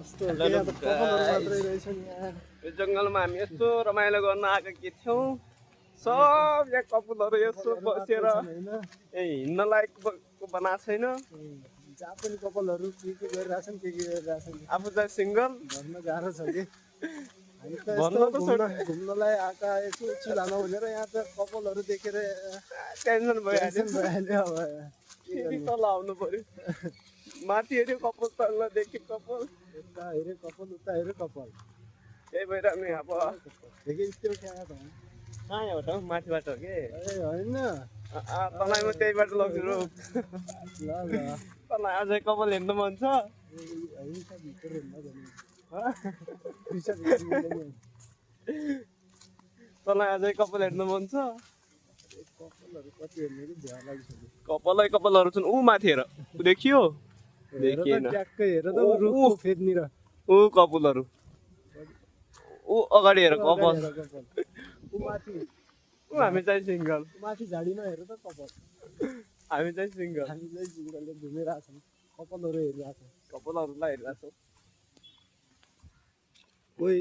यस्तो यहाँ त कपालहरू मात्रै रहेछ नि यार। यो जङ्गलमा हामी यस्तो रमाइलो गर्न आएका के थियौँ सब यहाँ कपुलहरू यसो बसेर होइन हिँड्न लायकको बनाएको छैन जहाँ पनि कपालहरू के गरिरहेछन् के गरिरहेछन् आफू चाहिँ सिङ्गल भन्न गाह्रो छ कि हामी त भन्न यस्तो त घुम्नलाई आएका यसो चिल हाल्न भनेर यहाँ त कपालहरू देखेर टेन्सन भइहाल्यो टेन्सन भइहाल्यो अब फेरि तल आउनु पर्यो माथि हेऱ्यो कपाल तल देख्यो कपाल यता हेऱ्यो कपाल उता हेऱ्यो कपाल त्यही भएर नि अब देखि त्यो क्या त कहाँबाट हौ माथिबाट हो कि ए होइन तँलाई म त्यहीबाट लग्छु ल ल तँलाई अझै कपाल हेर्नु मन छ तँलाई अझै कपाल हेर्नु मन छ कपालै कपालहरू छन् ऊ माथि हेर ऊ देखियो देखिएन ट्याक्कै हेर त रुखको फेदनिर ऊ कपालहरू ऊ अगाडि हेर कपाल ऊ माथि ऊ हामी चाहिँ सिङ्गल माथि झाडीमा हेर त कपाल हामी चाहिँ सिङ्गल हामीलाई जिङ्गलले घुमिरहेछौँ कपालहरू हेरिरहेछौँ कपालहरूलाई हेरिरहेको छौँ कोही